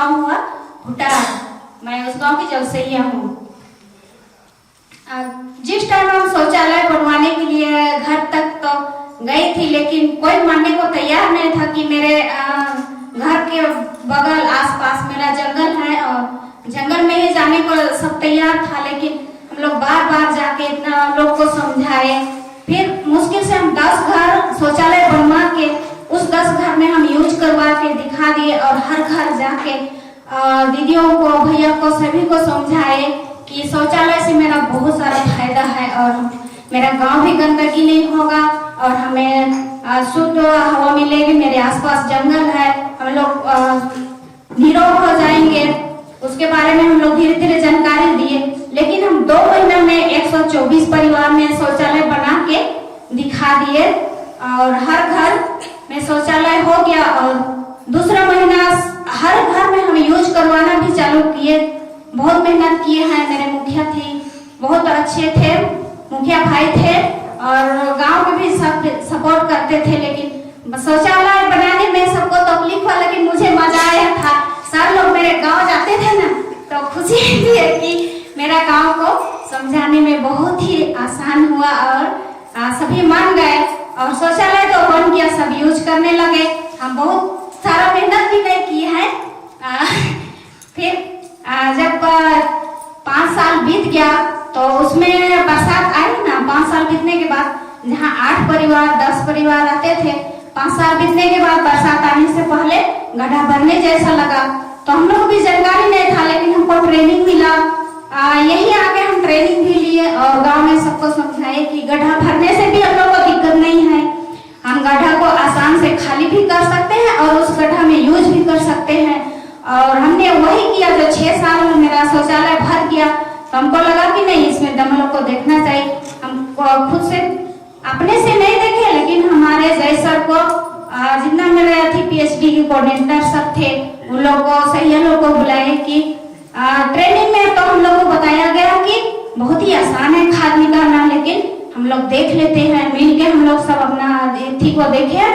गांव हुआ भुटार। मैं उस गांव की जलसैया हूँ। जिस टाइम हम शौचालय बनवाने के लिए घर तक तो गई थी, लेकिन कोई मानने को तैयार नहीं था कि मेरे घर के बगल आसपास मेरा जंगल है और जंगल में ही जाने को सब तैयार था। लेकिन हम लोग बार बार जाके इतना लोग को समझाए, फिर मुश्किल से हम 10 घर शौचालय बनवा के उस 10 घर में हम यूज करवा के दिखा दिए और हर घर जाके दीदियों को, भैया को, सभी को समझाए कि शौचालय से मेरा बहुत सारा फायदा है और मेरा गांव भी गंदगी नहीं होगा और हमें शुद्ध हवा मिलेगी। मेरे आसपास जंगल है, हम लोग निरोग हो जाएंगे। उसके बारे में हम लोग धीरे धीरे जानकारी दिए, लेकिन हम 2 महीना में 124 परिवार में शौचालय बना के दिखा दिए और हर घर में शौचालय हो गया। और दूसरा महीना हर घर में हम यूज करवाना भी चालू किए। बहुत मेहनत किए हैं। मेरे मुखिया थे, बहुत अच्छे थे, मुखिया भाई थे और गांव में भी सब सपोर्ट करते थे। लेकिन शौचालय बनाने में सबको तकलीफ हुआ, लेकिन मुझे मजा आया था। सर लोग मेरे गांव जाते थे ना, तो खुशी भी है कि मेरा गांव को समझाने में बहुत ही आसान हुआ और सभी मान गए और शौचालय तो बन गया, सब यूज करने लगे। हम बहुत सारा मेहनत भी नहीं किए हैं। फिर जब 5 साल बीत गया तो उसमें बरसात आई ना। 5 साल बीतने के बाद जहाँ 8 परिवार 10 परिवार रहते थे, 5 साल बीतने के बाद बरसात आने से पहले गड्ढा भरने जैसा लगा। तो हम लोग भी जानकारी नहीं था, लेकिन हमको ट्रेनिंग मिला। यही आगे हम ट्रेनिंग भी लिए और गांव में सबको समझाए कि गड्ढा भरने से भी हम लोग को दिक्कत नहीं है। हम गड्ढा को आसान से खाली भी कर सकते हैं और उस गड्ढा में यूज भी कर सकते हैं। और हमने वही किया। जो 6 साल में मेरा शौचालय भर गया तो हमको लगा कि नहीं, इसमें दमलों को देखना चाहिए। हम खुद से अपने से नहीं देखे, लेकिन हमारे जैसा को जितना मेरे थी PhD के कोऑर्डिनेटर सब थे, उन लोगों को, सही लोगों को बुलाए कि ट्रेनिंग में तो हम लोग को बताया गया कि बहुत ही आसान है खाद निकालना, लेकिन हम लोग देख लेते हैं। मिल के हम लोग सब अपना थी को देखे,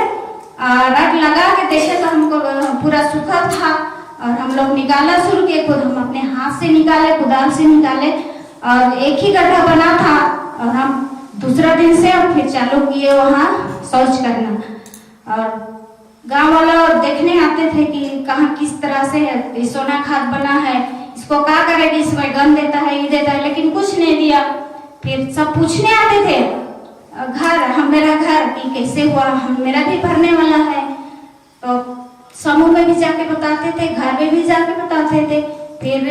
रट लगा के देखे तो हमको पूरा सूखा था और हम लोग निकाला शुरू किए। खुद हम अपने हाथ से निकाले, कुदाल से निकाले और एक ही गड्ढा बना था और हम दूसरा दिन से और फिर चालू किए वहाँ शौच करना। और गांव वाला देखने आते थे कि कहाँ किस तरह से सोना खाद बना है, इसको क्या करेगी, इसमें गंद देता है, ये देता है, लेकिन कुछ नहीं दिया। फिर सब पूछने आते थे घर, मेरा घर कि कैसे हुआ, मेरा भी भरने वाला है। तो समूह में भी जाके बताते थे, घर में भी जाके बताते थे। फिर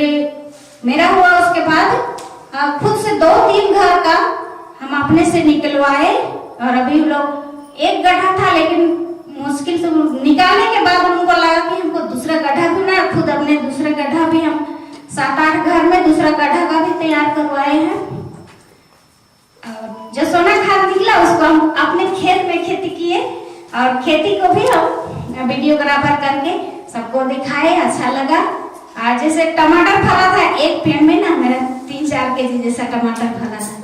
मेरा हुआ, उसके बाद खुद से 2-3 घर का हम अपने से निकलवाए और अभी लोग एक गड्ढा था, लेकिन मुश्किल से निकालने के बाद हमको लगा कि हमको दूसरा गड्ढा भी ना, खुद अपने दूसरा गड्ढा भी हम 7-8 घर में दूसरा गड्ढा का भी तैयार करवाए हैं। और जो सोना खाद निकला उसको हम अपने खेत में खेती किए और खेती को भी हम वीडियोग्राफर करके सबको दिखाए। अच्छा लगा। जैसे टमाटर फला था एक पेड़ में ना, मेरा 3-4 केजी जैसा टमाटर फला था।